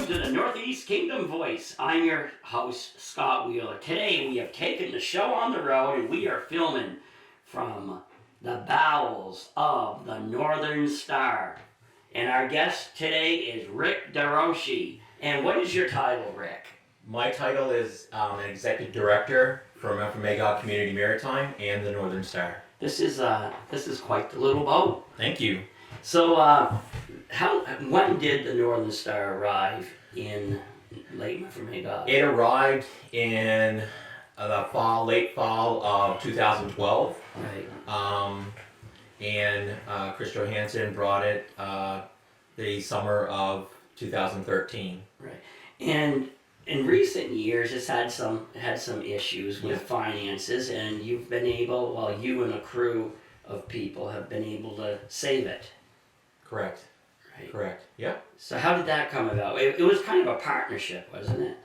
to the Northeast Kingdom Voice. I'm your host, Scott Wheeler. Today we have taken the show on the road and we are filming from the bowels of the Northern Star. And our guest today is Rick Desrochers. And what is your title, Rick? My title is an Executive Director for Magog Community Maritime and the Northern Star. This is quite the little boat. Thank you. So, when did the Northern Star arrive in Lake Magog? It arrived in the late fall of 2012. Right. And Chris Johansson brought it the summer of 2013. Right. And in recent years, it's had some issues with finances, and you've been able, well, you and a crew of people have been able to save it. Correct. Right. Correct. Yeah. So how did that come about? It was kind of a partnership, wasn't it?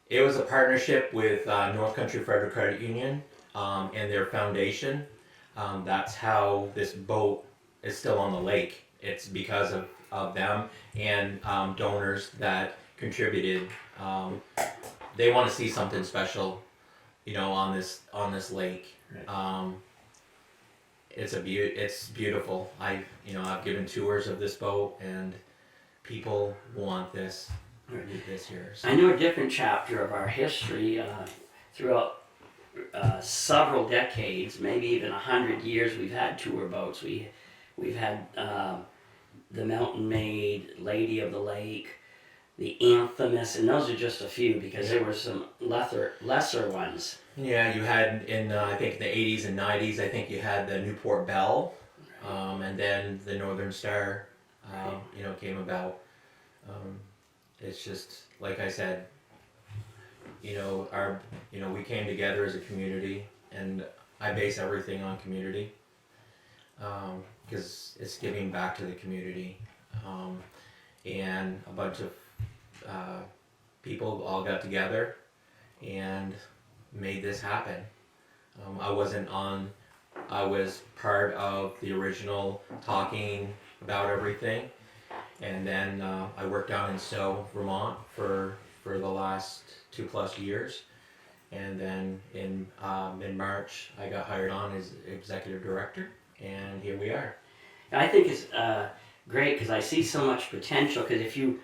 It was a partnership with North Country Federal Credit Union and their foundation. That's how this boat is still on the lake. It's because of them and donors that contributed. They want to see something special, on this lake. Right. It's beautiful. I've given tours of this boat, and people want this here. So. I know a different chapter of our history throughout several decades, maybe even 100 years. We've had tour boats. We've had the Mountain Maid, Lady of the Lake, the Infamous, and those are just a few because there were some lesser ones. Yeah, you had in I think the 80s and 90s. I think you had the Newport Belle, and then the Northern Star, came about. It's just like I said. We came together as a community, and I base everything on community, because it's giving back to the community, and a bunch of people all got together and made this happen. I was part of the original talking about everything, and then I worked down in Stowe, Vermont for the last 2+ years, and then in mid-March I got hired on as executive director, and here we are. I think it's great because I see so much potential, because if you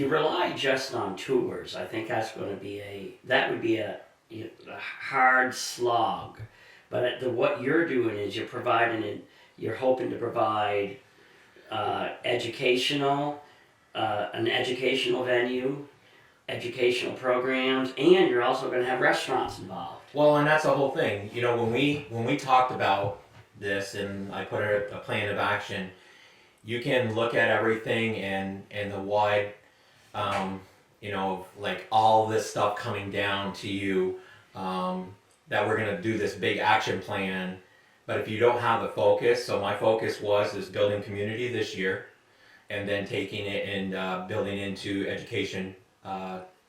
rely just on tours, I think that would be a hard slog. But what you're doing is you're hoping to provide an educational venue, educational programs, and you're also going to have restaurants involved. Well, and that's the whole thing. When we talked about this and I put a plan of action, you can look at everything and the wide, like all this stuff coming down to you, that we're going to do this big action plan. But if you don't have the focus, so my focus was building community this year, and then taking it and building into education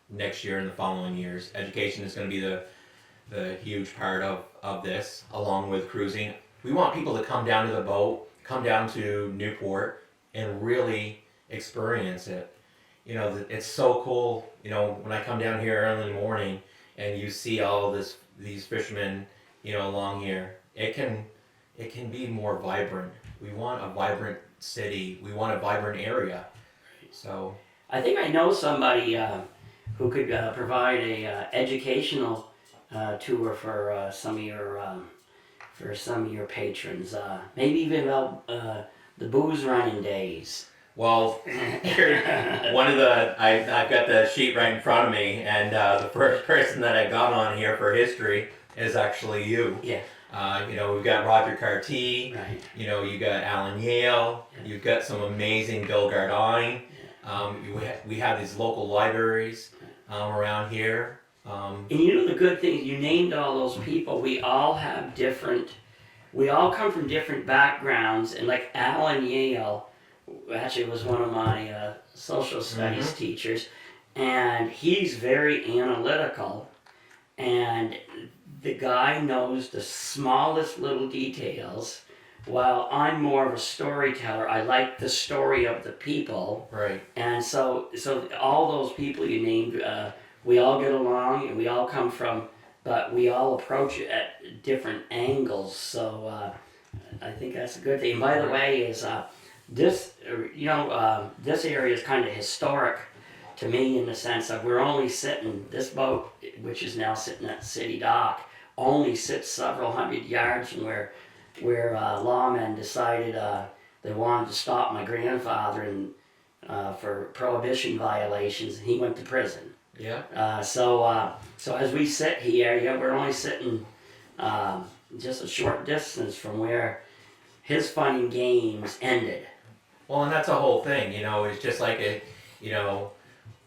next year and the following years. Education is going to be the huge part of this, along with cruising. We want people to come down to the boat, come down to Newport, and really experience it. It's so cool, when I come down here early in the morning and you see all these fishermen, along here. It can be more vibrant. We want a vibrant city. We want a vibrant area. So I think I know somebody who could provide a educational tour for some of your patrons. Maybe even about the booze running days. Well, I've got the sheet right in front of me, and the first person that I got on here for history is actually you. Yeah. We've got Roger Carty. Right. You got Alan Yale. Yeah. You've got some amazing Bill Gardine. Yeah. We have these local libraries around here. And the good thing is you named all those people. We all come from different backgrounds, and like Alan Yale actually was one of my social studies teachers, and he's very analytical, and the guy knows the smallest little details while I'm more of a storyteller, I like the story of the people. Right. And so all those people you named, we all get along and we all come from, but we all approach it at different angles. So I think that's a good thing. And by the way, is this area is kind of historic to me in the sense of we're only sitting, this boat, which is now sitting at the city dock, only sits several hundred yards from where lawmen decided they wanted to stop my grandfather and for prohibition violations, and he went to prison. Yeah. So as we sit here, yeah, we're only sitting just a short distance from where his fun and games ended. Well, and that's the whole thing, it's just like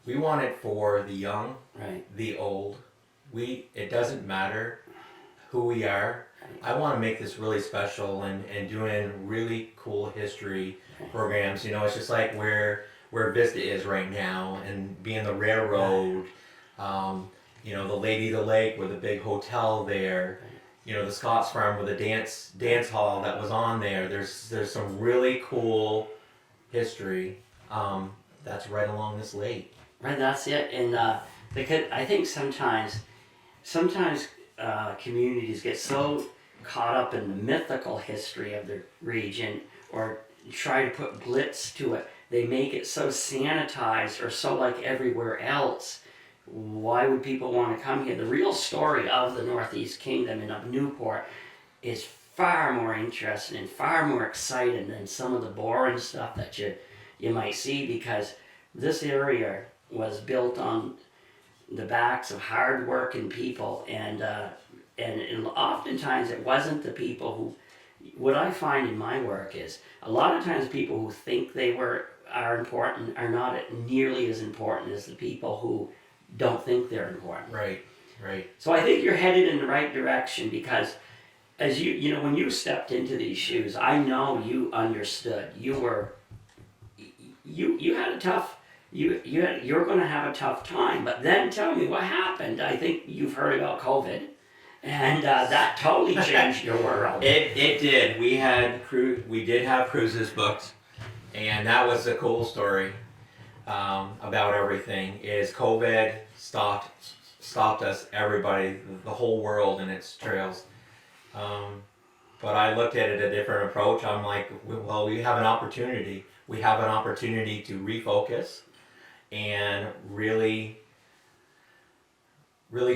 we want it for the young, Right. the old. It doesn't matter who we are. I want to make this really special and doing really cool history programs. It's just like where Vista is right now, and being the railroad, the Lady of the Lake with a big hotel there, the Scots Farm with a dance hall that was on there. There's some really cool history that's right along this lake. Right, that's it. And because I think sometimes communities get so caught up in the mythical history of the region or try to put glitz to it. They make it so sanitized or so like everywhere else. Why would people want to come here? The real story of the Northeast Kingdom and of Newport is far more interesting and far more exciting than some of the boring stuff that you might see, because this area was built on the backs of hard-working people, and oftentimes it wasn't the people who. What I find in my work is a lot of times people who think they are important are not nearly as important as the people who don't think they're important. Right. So I think you're headed in the right direction, because as when you stepped into these shoes, I know you understood. You had a tough. You're going to have a tough time, but then tell me what happened. I think you've heard about COVID, and that totally changed your world. It did. We did have cruises booked, and that was a cool story about everything. Is COVID stopped us, everybody, the whole world in its trails. But I looked at it a different approach. I'm like, well, we have an opportunity. We have an opportunity to refocus and really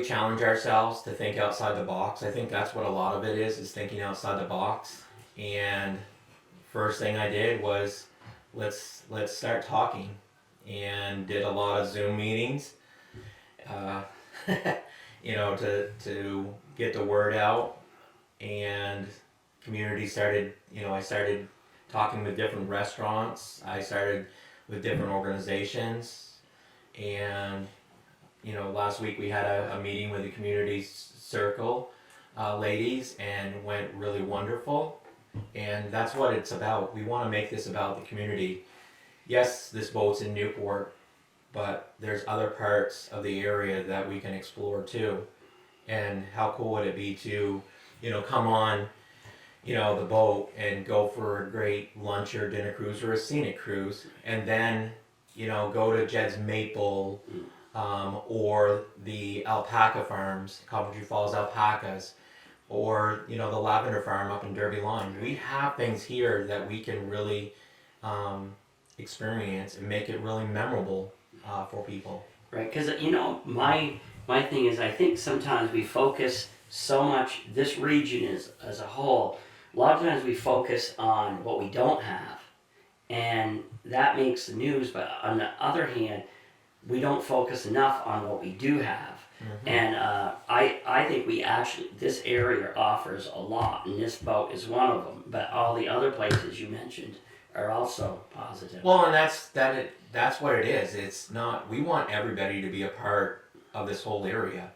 challenge ourselves to think outside the box. I think that's what a lot of it is thinking outside the box. And first thing I did was let's start talking, and did a lot of Zoom meetings, to get the word out. And community started, I started talking with different restaurants. I started with different organizations, and last week we had a meeting with the community circle ladies, and went really wonderful. And that's what it's about. We want to make this about the community. Yes, this boat's in Newport, but there's other parts of the area that we can explore too. And how cool would it be to come on the boat and go for a great lunch or dinner cruise or a scenic cruise, and then go to Jed's Maple, or the alpaca farms, Coventry Falls alpacas, or the lavender farm up in Derby Lawn. We have things here that we can really experience and make it really memorable for people. Right, because my thing is, I think sometimes we focus so much. This region is as a whole. A lot of times we focus on what we don't have, and that makes the news. But on the other hand, we don't focus enough on what we do have. Mm-hmm. And I think this area offers a lot, and this boat is one of them. But all the other places you mentioned are also positive. Well, and that's what it is. It's not. We want everybody to be a part of this whole area,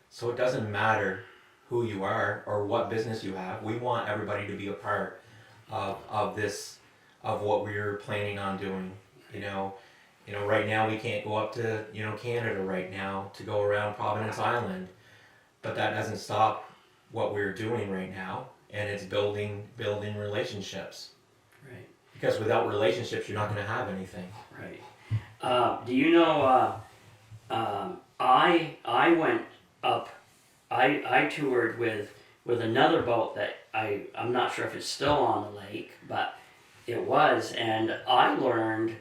so it doesn't matter who you are or what business you have. We want everybody to be a part of this, of what we're planning on doing. Right now we can't go up to Canada right now to go around Providence Island, but that doesn't stop what we're doing right now. and it's building relationships. Right. Because without relationships, you're not going to have anything. Right. Do you know? I went up. I toured with another boat that I'm not sure if it's still on the lake, but it was, and I learned.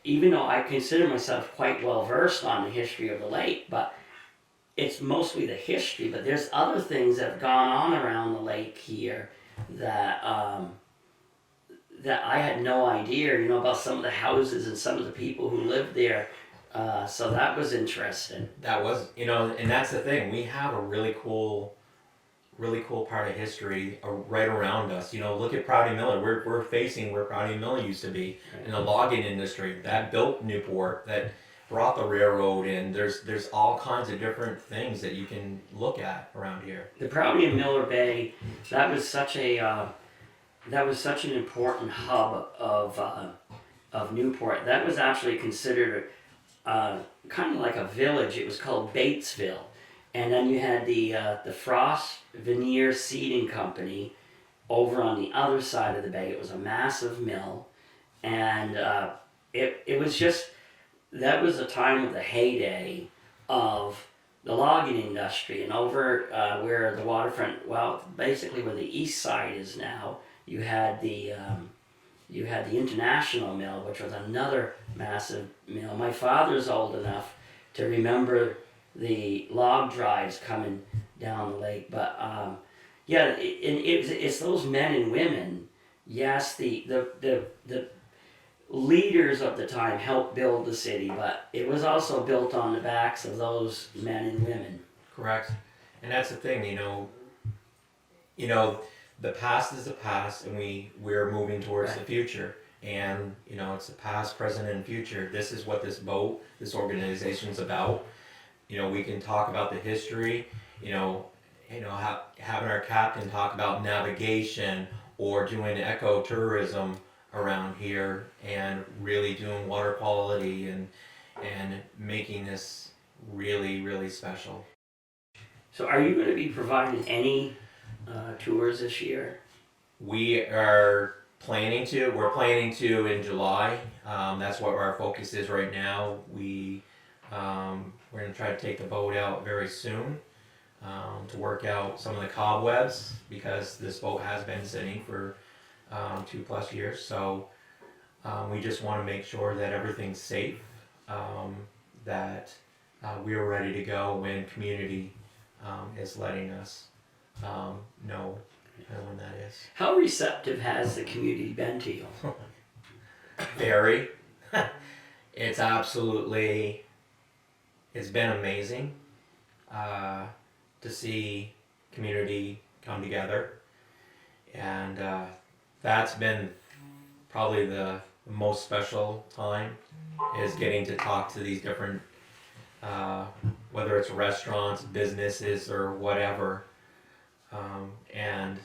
Even though I consider myself quite well versed on the history of the lake, but it's mostly the history. But there's other things that have gone on around the lake here that that I had no idea, about some of the houses and some of the people who lived there. So that was interesting. That was, and that's the thing. We have a really cool part of history right around us. Look at Prouty Miller. We're facing where Prouty Miller used to be in the logging industry. That built Newport. That brought the railroad in. There's all kinds of different things that you can look at around here. The Prouty and Miller Bay, that was such an important hub of Newport. That was actually considered kind of like a village. It was called Batesville, and then you had the Frost Veneer Seeding Company over on the other side of the bay. It was a massive mill, and it was just, that was a time of the heyday of the logging industry. And over where the waterfront, well, basically where the east side is now, you had the International Mill, which was another massive mill. My father's old enough to remember the log drives coming down the lake, but it's those men and women. Yes, the leaders of the time helped build the city, but it was also built on the backs of those men and women. Correct, and that's the thing. The past is the past, and we're moving towards Right. the future. And it's the past, present, and future. This is what this organization's about. We can talk about the history. Having our captain talk about navigation or doing ecotourism around here, and really doing water quality and making this really, really special. So are you going to be providing any tours this year? We are planning to. We're planning to in July. That's what our focus is right now. We're going to try to take the boat out very soon to work out some of the cobwebs, because this boat has been sitting for 2+ years. So we just want to make sure that everything's safe, that we are ready to go when community is letting us know when that is. How receptive has the community been to you? Very. It's been amazing to see community come together, and that's been probably the most special time, is getting to talk to these different, whether it's restaurants, businesses, or whatever, and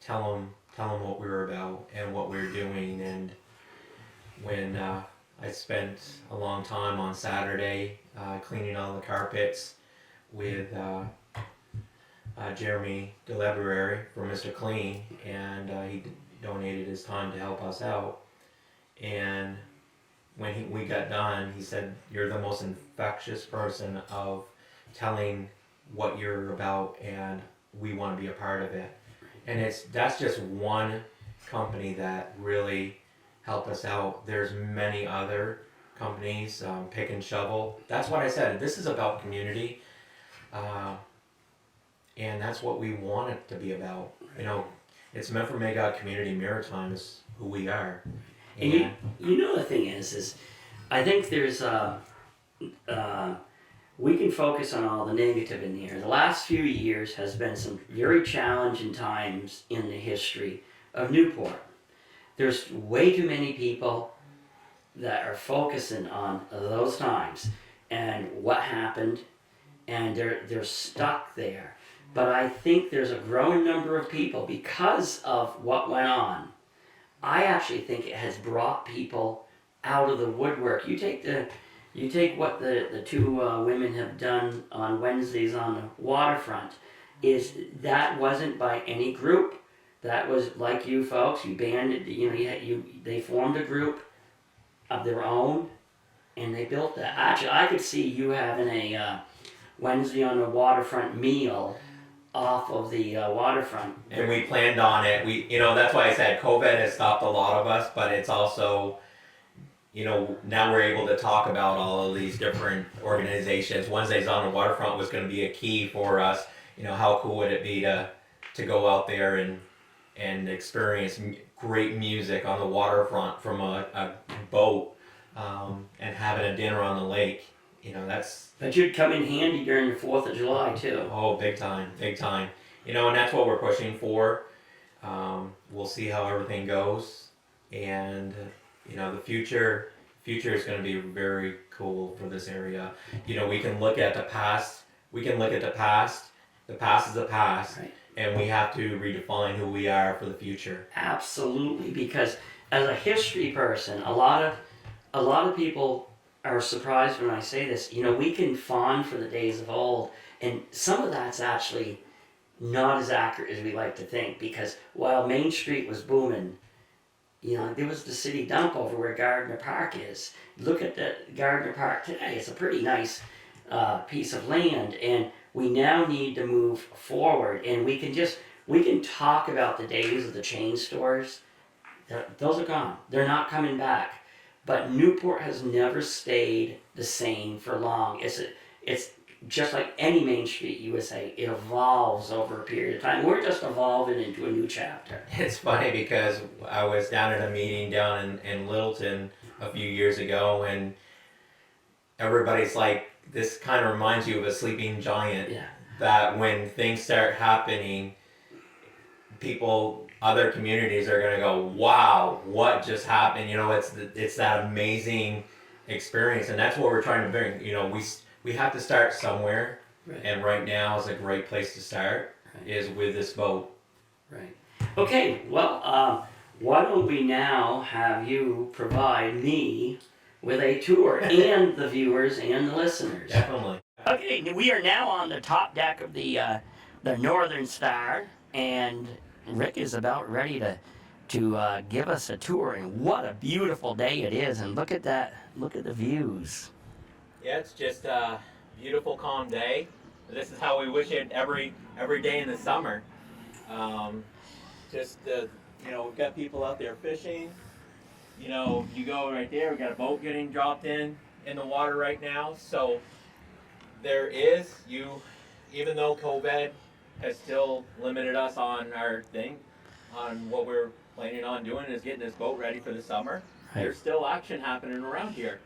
tell them what we're about and what we're doing. And when I spent a long time on Saturday cleaning all the carpets with Jeremy Deliberary for Mr. Clean, and he donated his time to help us out. And when we got done, he said, "You're the most infectious person of telling what you're about, and we want to be a part of it." And that's just one company that really helped us out. There's many other companies, Pick and Shovel. That's what I said. This is about community, and that's what we want it to be about. It's meant for Magog Community Maritime is who we are. And the thing is I think there's we can focus on all the negative in here. The last few years has been some very challenging times in the history of Newport. There's way too many people that are focusing on those times and what happened, and they're stuck there. But I think there's a growing number of people, because of what went on, I actually think it has brought people out of the woodwork. You take what the two women have done on Wednesdays on the waterfront, is that wasn't by any group. That was like you folks. You banded. They formed a group of their own, and they built that. Actually, I could see you having a Wednesday on the waterfront meal off of the waterfront. And we planned on it. That's why I said COVID has stopped a lot of us, but it's also, now we're able to talk about all of these different organizations. Wednesdays on the waterfront was going to be a key for us. How cool would it be to go out there and experience great music on the waterfront from a boat, and having a dinner on the lake. That's... But you'd come in handy during the 4th of July too. Oh, big time, big time. And that's what we're pushing for. We'll see how everything goes, and the future is going to be very cool for this area. We can look at the past. The past is the past, Right. and we have to redefine who we are for the future. Absolutely, because as a history person, a lot of people are surprised when I say this. We can fawn for the days of old, and some of that's actually not as accurate as we like to think, because while Main Street was booming, there was the city dump over where Gardner Park is. Look at the Gardner Park today. It's a pretty nice piece of land, and we now need to move forward, and we can talk about the days of the chain stores. Those are gone. They're not coming back. But Newport has never stayed the same for long. It's just like any Main Street, you would say. It evolves over a period of time. We're just evolving into a new chapter. It's funny because I was down at a meeting down in Littleton a few years ago, and everybody's like, this kind of reminds you of a sleeping giant. Yeah. That when things start happening, other communities are going to go, wow, what just happened? It's that amazing experience, and that's what we're trying to bring. We have to start somewhere, Right. and right now is a great place to start, Right. is with this boat. Right. Okay, well, why don't we now have you provide me with a tour, and the viewers and the listeners. Definitely. Okay, we are now on the top deck of the Northern Star, and Rick is about ready to give us a tour. And what a beautiful day it is! And look at that! Look at the views. Yeah, it's just a beautiful, calm day. This is how we wish it every day in the summer. We've got people out there fishing. You go right there. We got a boat getting dropped in the water right now. So there is even though COVID has still limited us on our thing, on what we're planning on doing is getting this boat ready for the summer. Right. There's still action happening around here.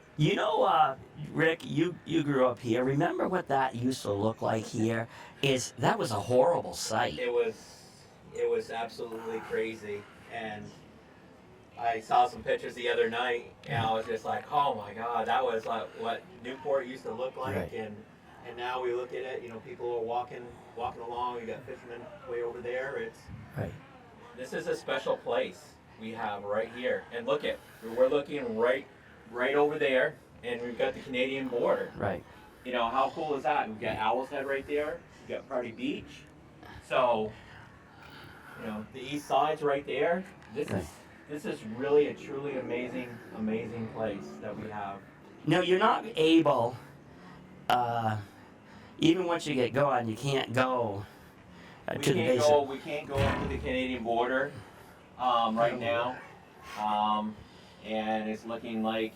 Rick, you grew up here. Remember what that used to look like here? That was a horrible sight. It was absolutely crazy, and I saw some pictures the other night, and I was just like, oh my God, that was like what Newport used to look like, right. and now we look at it, people are walking along, we got fishermen way over there. Right. This is a special place we have right here, and we're looking right over there, and we've got the Canadian border. Right. How cool is that? We've got Owl's Head right there, we've got Party Beach, so, the east side's right there. This is really a truly amazing place that we have. No, you're not able, even once you get going, you can't go to the basin. We can't go up to the Canadian border right now, and it's looking like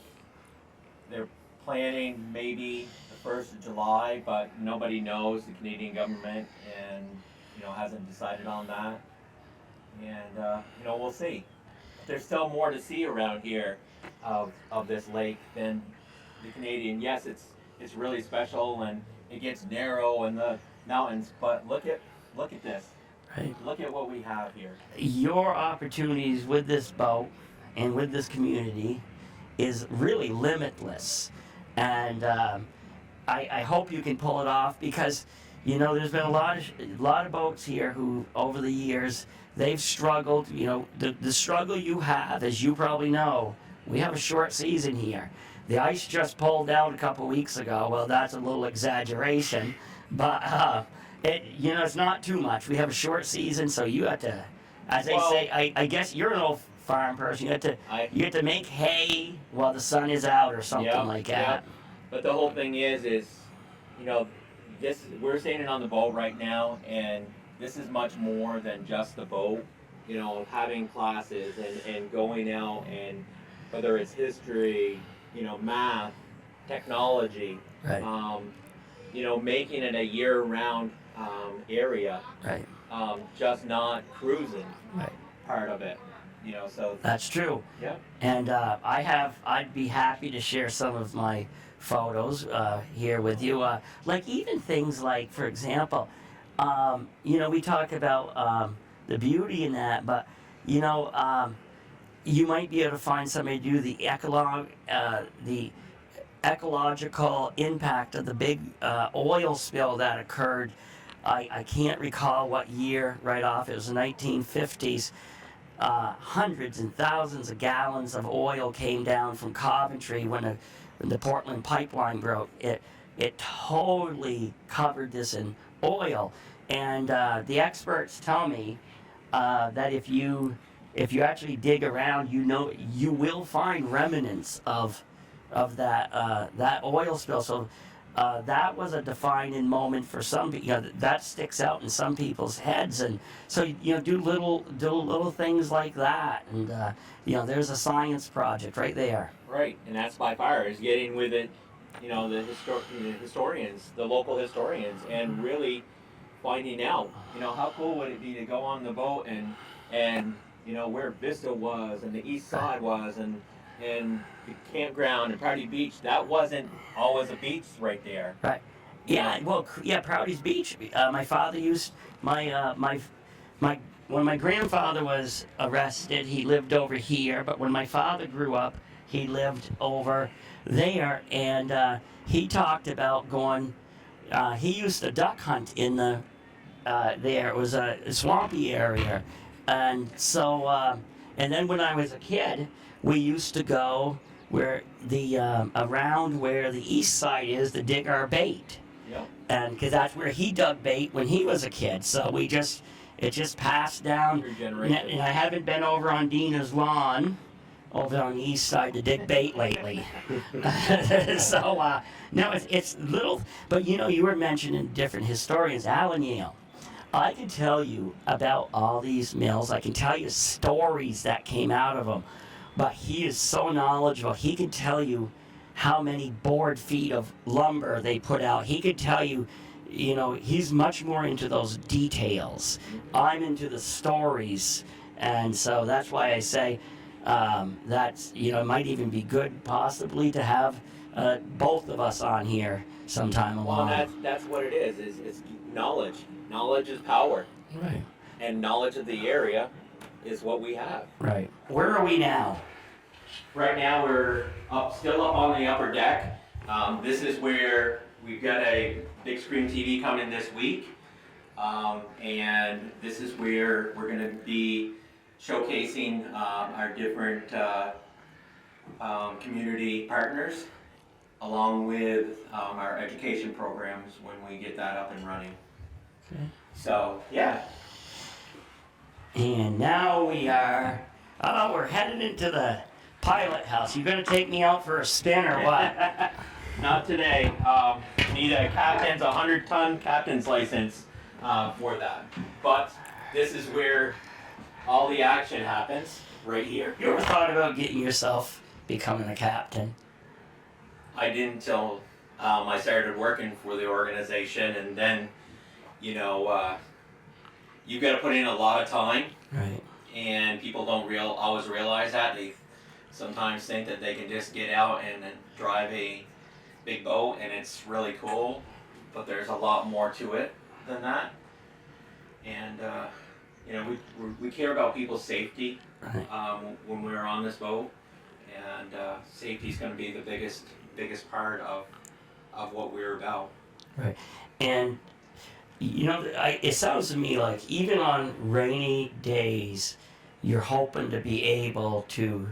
they're planning maybe the 1st of July, but nobody knows, the Canadian government, and hasn't decided on that, and we'll see. There's still more to see around here of this lake than the Canadian. Yes, it's really special, and it gets narrow in the mountains, but look at this. Right. Look at what we have here. Your opportunities with this boat and with this community is really limitless, and I hope you can pull it off, because there's been a lot of boats here who over the years they've struggled. The struggle you have, as you probably know, we have a short season here. The ice just pulled out a couple weeks ago. Well, that's a little exaggeration, but It's not too much. We have a short season, so you have to, as they Well- say, I guess you're an old farm person. You have to make hay while the sun is out or something Yep, like that. yep. But the whole thing is, you know, we're standing on the boat right now, and this is much more than just the boat. You know, having classes and going out, and whether it's history, math, technology, Right. Making it a year-round area, Right. just not cruising Right. part of it. So That's true. yeah. And I'd be happy to share some of my photos here with you. Like even things like, for example, we talk about the beauty in that, but you might be able to find somebody to do the ecological impact of the big oil spill that occurred. I can't recall what year right off. It was the 1950s. Hundreds and thousands of gallons of oil came down from Coventry when the Portland pipeline broke. It totally covered this in oil, and the experts tell me that if you actually dig around, you will find remnants of that oil spill. So that was a defining moment for some. That sticks out in some people's heads, and so do little things like that, and there's a science project right there. Right, and that's by far is getting with it, the historians, the local historians, and really finding out, how cool would it be to go on the boat and where Vista was and the east side was and the campground and Prouty Beach. That wasn't always a beach right there. Right. Yeah. Well, yeah. Prouty's Beach. My father used my when my grandfather was arrested, he lived over here. But when my father grew up, he lived over there, and he talked about going. He used to duck hunt in the there. It was a swampy area, and so and then when I was a kid, we used to go where the around where the east side is to dig our bait, Yep. and because that's where he dug bait when he was a kid. So it just passed down. Through generations. And I haven't been over on Dina's lawn, over on the east side to dig bait lately. So no, it's little, but you were mentioning different historians, Alan Yale. I can tell you about all these mills. I can tell you stories that came out of them. But he is so knowledgeable. He can tell you how many board feet of lumber they put out. He could tell you, he's much more into those details. I'm into the stories. And so that's why I say that's, it might even be good possibly to have both of us on here sometime along. Well, that's what it is. It's knowledge. Knowledge is power. Right. And knowledge of the area is what we have. Right. Where are we now? Right now we're still up on the upper deck. This is where we've got a big screen TV coming this week. And this is where we're going to be showcasing our different community partners along with our education programs when we get that up and running. Okay. So, yeah. And now we're headed into the pilot house. You gonna take me out for a spin or what? Not today. Need a 100-ton captain's license for that. But this is where all the action happens, right here. You ever thought about getting yourself becoming a captain? I didn't until I started working for the organization, and then, you've got to put in a lot of time. Right. And people don't always realize that. They sometimes think that they can just get out and drive a big boat, and it's really cool. But there's a lot more to it than that. And we care about people's safety when we're on this boat, and safety is going to be the biggest part of what we're about. Right. And it sounds to me like even on rainy days, you're hoping to be able to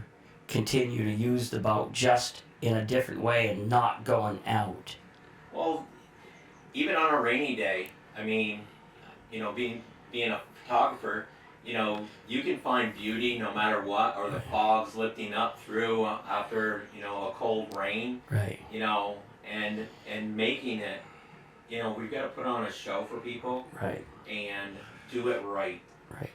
continue to use the boat just in a different way and not going out. Well, even on a rainy day, I mean, being a photographer, you can find beauty no matter what, or the fog's lifting up through after a cold rain, Right. and making it. We've got to put on a show for people Right. and do it right. Right.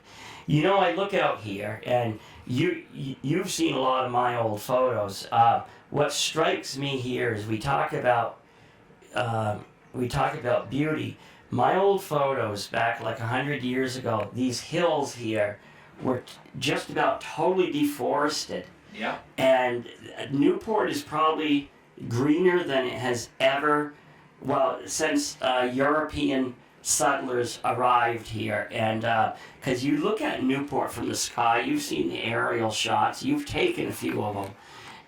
I look out here, and you've seen a lot of my old photos. What strikes me here is we talk about beauty. My old photos back like 100 years ago, these hills here were just about totally deforested. Yeah. And Newport is probably greener than it has ever, since European settlers arrived here. And because you look at Newport from the sky, you've seen the aerial shots, you've taken a few of them,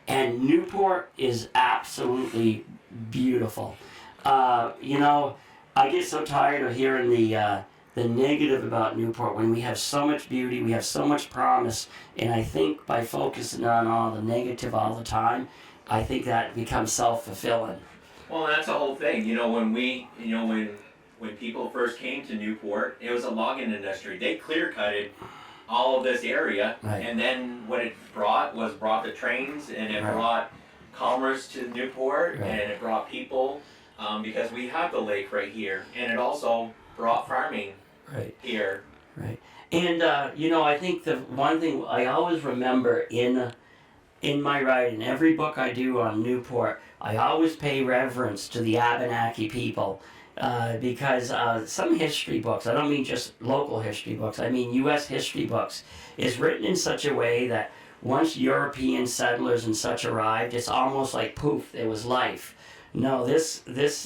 and Newport is absolutely beautiful. I get so tired of hearing the negative about Newport when we have so much beauty, we have so much promise, and I think by focusing on all the negative all the time, I think that becomes self-fulfilling. Well, that's the whole thing. When people first came to Newport, it was a logging industry. They clear-cutted all of this area, Right. and then what it brought the trains, and it Right. brought commerce to Newport, Right. and it brought people, because we have the lake right here, and it also brought farming Right. here. Right. And I think the one thing I always remember in my writing, every book I do on Newport, I always pay reverence to the Abenaki people. Because some history books, I don't mean just local history books, I mean U.S. history books, is written in such a way that once European settlers and such arrived, it's almost like poof, there was life. No, this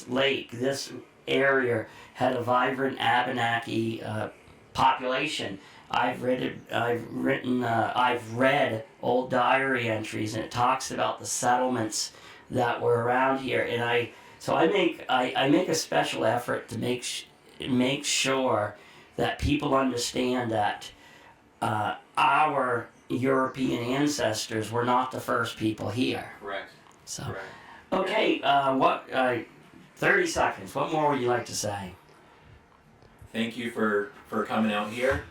lake, this area had a vibrant Abenaki population. I've read old diary entries, and it talks about the settlements that were around here, and I make a special effort to make sure that people understand that our European ancestors were not the first people here. Correct. So, Correct. okay, 30 seconds. What more would you like to say? Thank you for coming out here.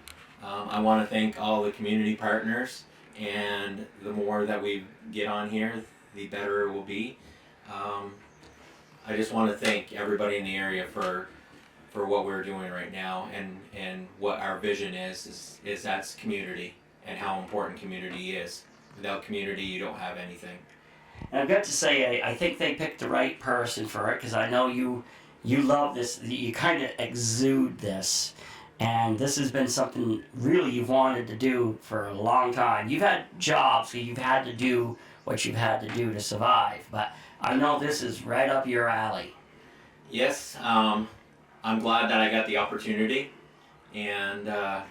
I want to thank all the community partners, and the more that we get on here, the better it will be. I just want to thank everybody in the area for what we're doing right now, and what our vision is that's community, and how important community is. Without community, you don't have anything. And I've got to say, I think they picked the right person for it, because I know you love this, you kind of exude this, and this has been something really you've wanted to do for a long time. You've had jobs, so you've had to do what you've had to do to survive, but I know this is right up your alley. Yes, I'm glad that I got the opportunity, and I'm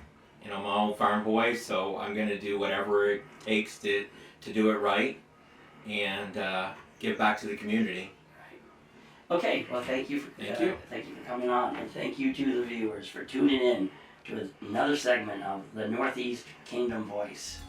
an old farm boy, so I'm going to do whatever it takes to do it right, and give back to the community. Okay, well, thank you for coming on, and thank you to the viewers for tuning in to another segment of the Northeast Kingdom Voice.